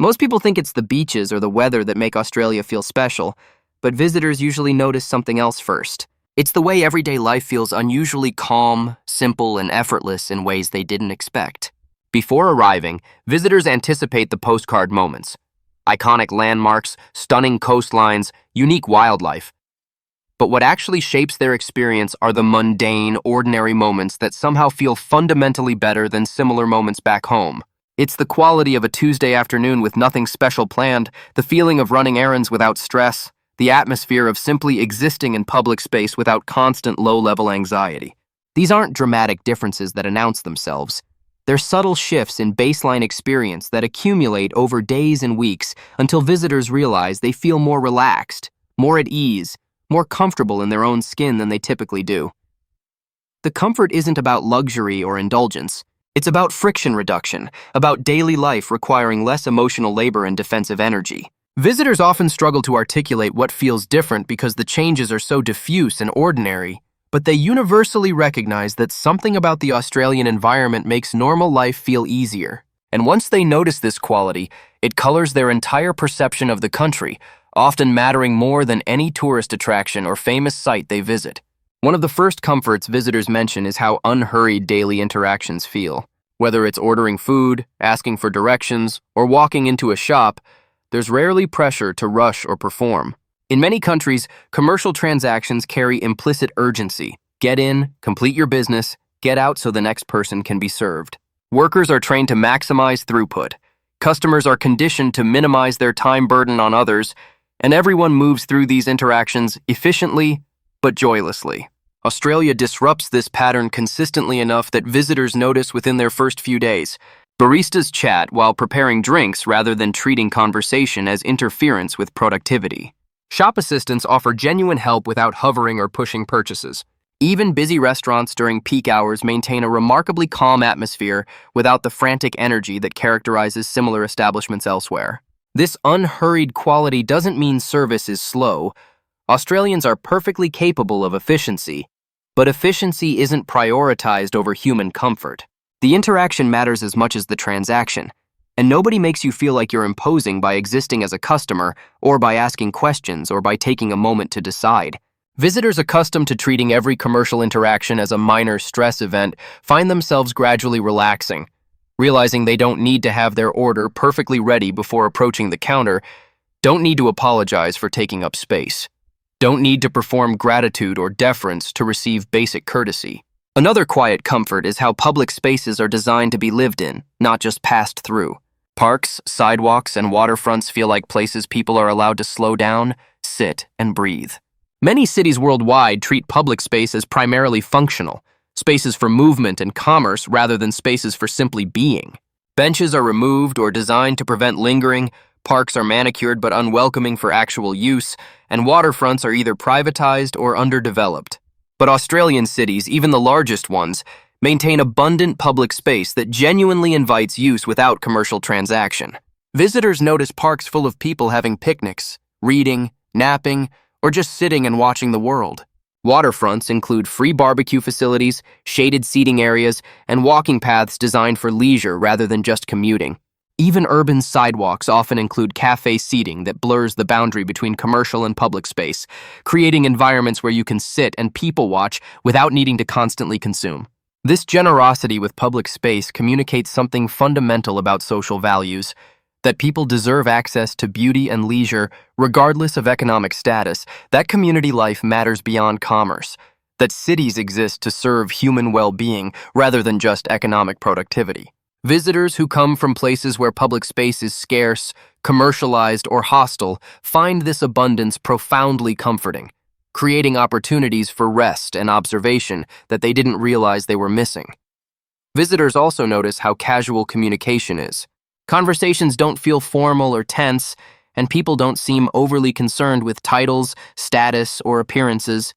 Most people think it's the beaches or the weather that make Australia feel special, but visitors usually notice something else first. It's the way everyday life feels unusually calm, simple, and effortless in ways they didn't expect. Before arriving, visitors anticipate the postcard moments. Iconic landmarks, stunning coastlines, unique wildlife. But what actually shapes their experience are the mundane, ordinary moments that somehow feel fundamentally better than similar moments back home. It's the quality of a Tuesday afternoon with nothing special planned, the feeling of running errands without stress, the atmosphere of simply existing in public space without constant low-level anxiety. These aren't dramatic differences that announce themselves. They're subtle shifts in baseline experience that accumulate over days and weeks until visitors realize they feel more relaxed, more at ease, more comfortable in their own skin than they typically do. The comfort isn't about luxury or indulgence. It's about friction reduction, about daily life requiring less emotional labor and defensive energy. Visitors often struggle to articulate what feels different because the changes are so diffuse and ordinary, but they universally recognize that something about the Australian environment makes normal life feel easier. And once they notice this quality, it colors their entire perception of the country, often mattering more than any tourist attraction or famous site they visit. One of the first comforts visitors mention is how unhurried daily interactions feel. Whether it's ordering food, asking for directions, or walking into a shop, there's rarely pressure to rush or perform. In many countries, commercial transactions carry implicit urgency. Get in, complete your business, get out so the next person can be served. Workers are trained to maximize throughput. Customers are conditioned to minimize their time burden on others, and everyone moves through these interactions efficiently but joylessly. Australia disrupts this pattern consistently enough that visitors notice within their first few days. Baristas chat while preparing drinks rather than treating conversation as interference with productivity. Shop assistants offer genuine help without hovering or pushing purchases. Even busy restaurants during peak hours maintain a remarkably calm atmosphere without the frantic energy that characterizes similar establishments elsewhere. This unhurried quality doesn't mean service is slow. Australians are perfectly capable of efficiency, but efficiency isn't prioritized over human comfort. The interaction matters as much as the transaction, and nobody makes you feel like you're imposing by existing as a customer or by asking questions or by taking a moment to decide. Visitors accustomed to treating every commercial interaction as a minor stress event find themselves gradually relaxing, realizing they don't need to have their order perfectly ready before approaching the counter, don't need to apologize for taking up space, don't need to perform gratitude or deference to receive basic courtesy. Another quiet comfort is how public spaces are designed to be lived in, not just passed through. Parks, sidewalks, and waterfronts feel like places people are allowed to slow down, sit, and breathe. Many cities worldwide treat public space as primarily functional, spaces for movement and commerce rather than spaces for simply being. Benches are removed or designed to prevent lingering, parks are manicured but unwelcoming for actual use, and waterfronts are either privatized or underdeveloped. But Australian cities, even the largest ones, maintain abundant public space that genuinely invites use without commercial transaction. Visitors notice parks full of people having picnics, reading, napping, or just sitting and watching the world. Waterfronts include free barbecue facilities, shaded seating areas, and walking paths designed for leisure rather than just commuting. Even urban sidewalks often include cafe seating that blurs the boundary between commercial and public space, creating environments where you can sit and people watch without needing to constantly consume. This generosity with public space communicates something fundamental about social values, that people deserve access to beauty and leisure regardless of economic status, that community life matters beyond commerce, that cities exist to serve human well-being rather than just economic productivity. Visitors who come from places where public space is scarce, commercialized, or hostile find this abundance profoundly comforting, creating opportunities for rest and observation that they didn't realize they were missing. Visitors also notice how casual communication is. Conversations don't feel formal or tense, and people don't seem overly concerned with titles, status, or appearances,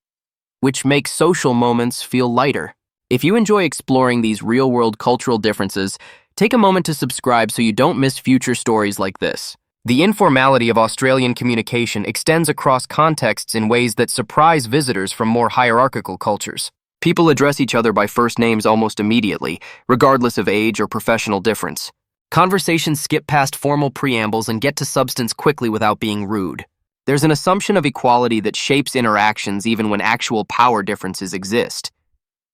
which makes social moments feel lighter. If you enjoy exploring these real-world cultural differences, take a moment to subscribe so you don't miss future stories like this. The informality of Australian communication extends across contexts in ways that surprise visitors from more hierarchical cultures. People address each other by first names almost immediately, regardless of age or professional difference. Conversations skip past formal preambles and get to substance quickly without being rude. There's an assumption of equality that shapes interactions even when actual power differences exist.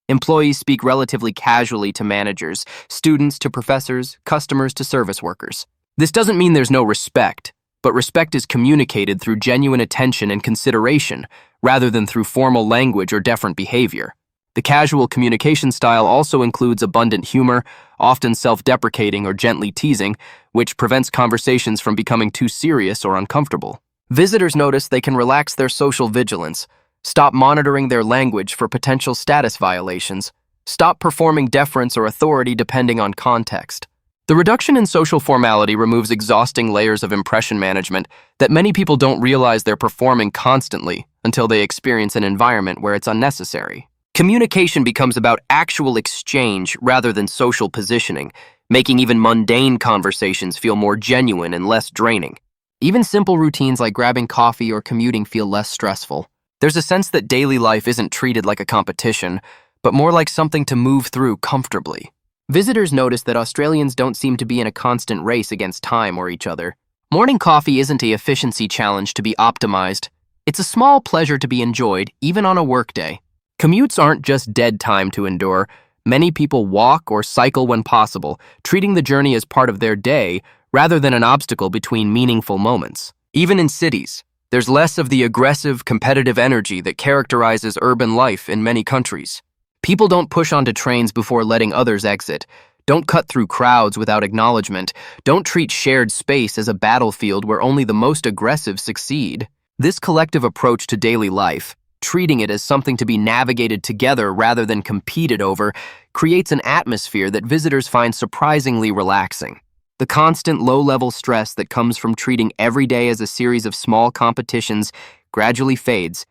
Employees speak relatively casually to managers, students to professors, customers to service workers. This doesn't mean there's no respect, but respect is communicated through genuine attention and consideration, rather than through formal language or deferent behavior. The casual communication style also includes abundant humor, often self-deprecating or gently teasing, which prevents conversations from becoming too serious or uncomfortable. Visitors notice they can relax their social vigilance, stop monitoring their language for potential status violations, stop performing deference or authority depending on context. The reduction in social formality removes exhausting layers of impression management that many people don't realize they're performing constantly until they experience an environment where it's unnecessary. Communication becomes about actual exchange rather than social positioning, making even mundane conversations feel more genuine and less draining. Even simple routines like grabbing coffee or commuting feel less stressful. There's a sense that daily life isn't treated like a competition, but more like something to move through comfortably. Visitors notice that Australians don't seem to be in a constant race against time or each other. Morning coffee isn't an efficiency challenge to be optimized. It's a small pleasure to be enjoyed, even on a workday. Commutes aren't just dead time to endure. Many people walk or cycle when possible, treating the journey as part of their day rather than an obstacle between meaningful moments. Even in cities, there's less of the aggressive, competitive energy that characterizes urban life in many countries. People don't push onto trains before letting others exit, don't cut through crowds without acknowledgement, don't treat shared space as a battlefield where only the most aggressive succeed. This collective approach to daily life, treating it as something to be navigated together rather than competed over, creates an atmosphere that visitors find surprisingly relaxing. The constant low-level stress that comes from treating every day as a series of small competitions gradually fades,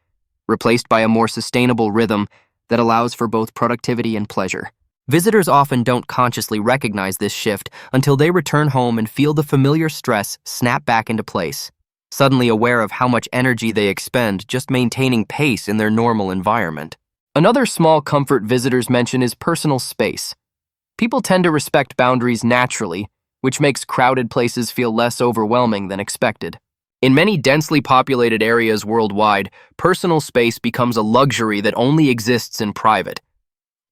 replaced by a more sustainable rhythm that allows for both productivity and pleasure. Visitors often don't consciously recognize this shift until they return home and feel the familiar stress snap back into place, suddenly aware of how much energy they expend just maintaining pace in their normal environment. Another small comfort visitors mention is personal space. People tend to respect boundaries naturally, which makes crowded places feel less overwhelming than expected. In many densely populated areas worldwide, personal space becomes a luxury that only exists in private.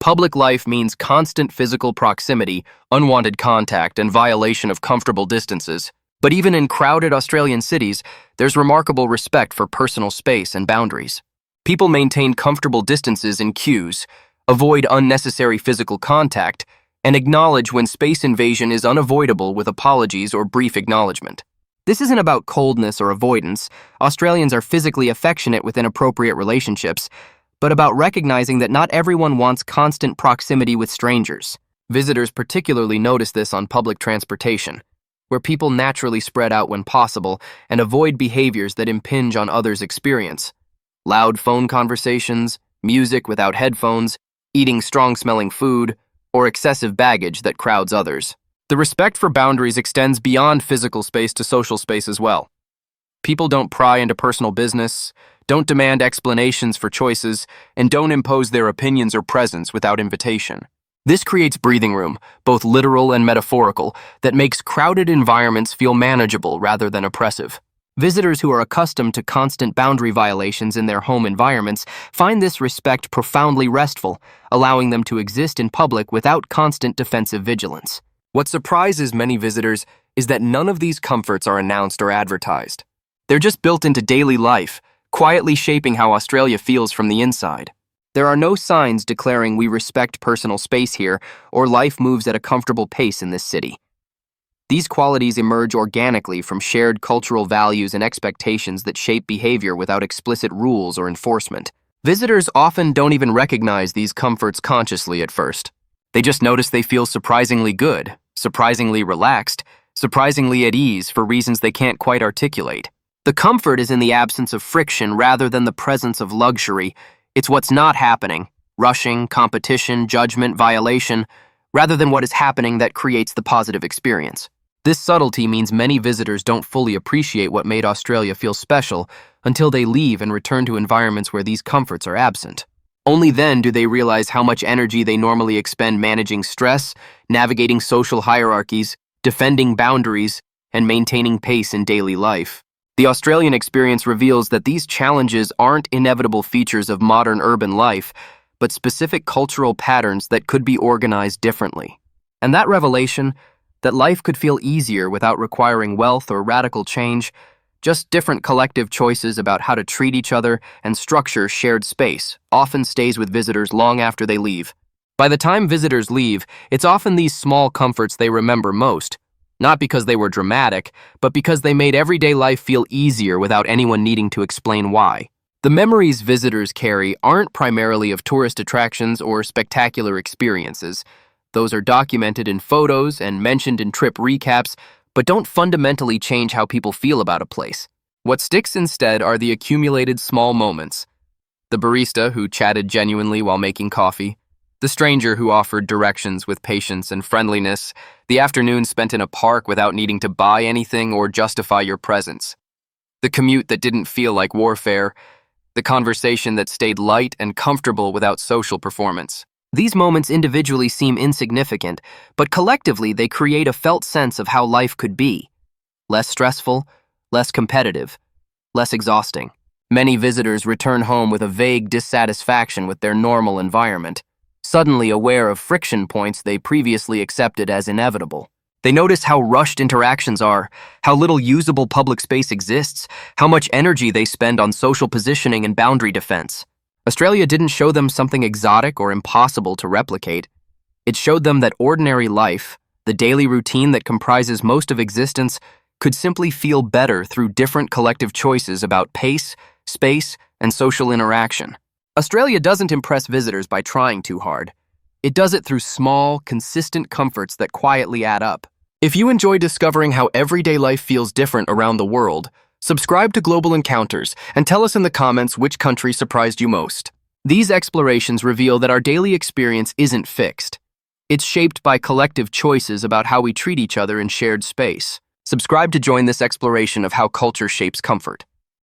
Public life means constant physical proximity, unwanted contact, and violation of comfortable distances. But even in crowded Australian cities, there's remarkable respect for personal space and boundaries. People maintain comfortable distances in queues, avoid unnecessary physical contact, and acknowledge when space invasion is unavoidable with apologies or brief acknowledgement. This isn't about coldness or avoidance. Australians are physically affectionate within appropriate relationships, but about recognizing that not everyone wants constant proximity with strangers. Visitors particularly notice this on public transportation, where people naturally spread out when possible and avoid behaviors that impinge on others' experience. Loud phone conversations, music without headphones, eating strong-smelling food, or excessive baggage that crowds others. The respect for boundaries extends beyond physical space to social space as well. People don't pry into personal business, don't demand explanations for choices, and don't impose their opinions or presence without invitation. This creates breathing room, both literal and metaphorical, that makes crowded environments feel manageable rather than oppressive. Visitors who are accustomed to constant boundary violations in their home environments find this respect profoundly restful, allowing them to exist in public without constant defensive vigilance. What surprises many visitors is that none of these comforts are announced or advertised. They're just built into daily life, quietly shaping how Australia feels from the inside. There are no signs declaring we respect personal space here or life moves at a comfortable pace in this city. These qualities emerge organically from shared cultural values and expectations that shape behavior without explicit rules or enforcement. Visitors often don't even recognize these comforts consciously at first. They just notice they feel surprisingly good, surprisingly relaxed, surprisingly at ease for reasons they can't quite articulate. The comfort is in the absence of friction rather than the presence of luxury. It's what's not happening, rushing, competition, judgment, violation, rather than what is happening that creates the positive experience. This subtlety means many visitors don't fully appreciate what made Australia feel special until they leave and return to environments where these comforts are absent. Only then do they realize how much energy they normally expend managing stress, navigating social hierarchies, defending boundaries, and maintaining pace in daily life. The Australian experience reveals that these challenges aren't inevitable features of modern urban life, but specific cultural patterns that could be organized differently. And that revelation, that life could feel easier without requiring wealth or radical change, just different collective choices about how to treat each other and structure shared space, often stays with visitors long after they leave. By the time visitors leave, it's often these small comforts they remember most, not because they were dramatic, but because they made everyday life feel easier without anyone needing to explain why. The memories visitors carry aren't primarily of tourist attractions or spectacular experiences. Those are documented in photos and mentioned in trip recaps, but don't fundamentally change how people feel about a place. What sticks instead are the accumulated small moments. The barista who chatted genuinely while making coffee, the stranger who offered directions with patience and friendliness, the afternoon spent in a park without needing to buy anything or justify your presence, the commute that didn't feel like warfare, the conversation that stayed light and comfortable without social performance. These moments individually seem insignificant, but collectively they create a felt sense of how life could be. Less stressful, less competitive, less exhausting. Many visitors return home with a vague dissatisfaction with their normal environment, suddenly aware of friction points they previously accepted as inevitable. They notice how rushed interactions are, how little usable public space exists, how much energy they spend on social positioning and boundary defense. Australia didn't show them something exotic or impossible to replicate. It showed them that ordinary life, the daily routine that comprises most of existence, could simply feel better through different collective choices about pace, space, and social interaction. Australia doesn't impress visitors by trying too hard. It does it through small, consistent comforts that quietly add up. If you enjoy discovering how everyday life feels different around the world, subscribe to Global Encounters and tell us in the comments which country surprised you most. These explorations reveal that our daily experience isn't fixed. It's shaped by collective choices about how we treat each other in shared space. Subscribe to join this exploration of how culture shapes comfort.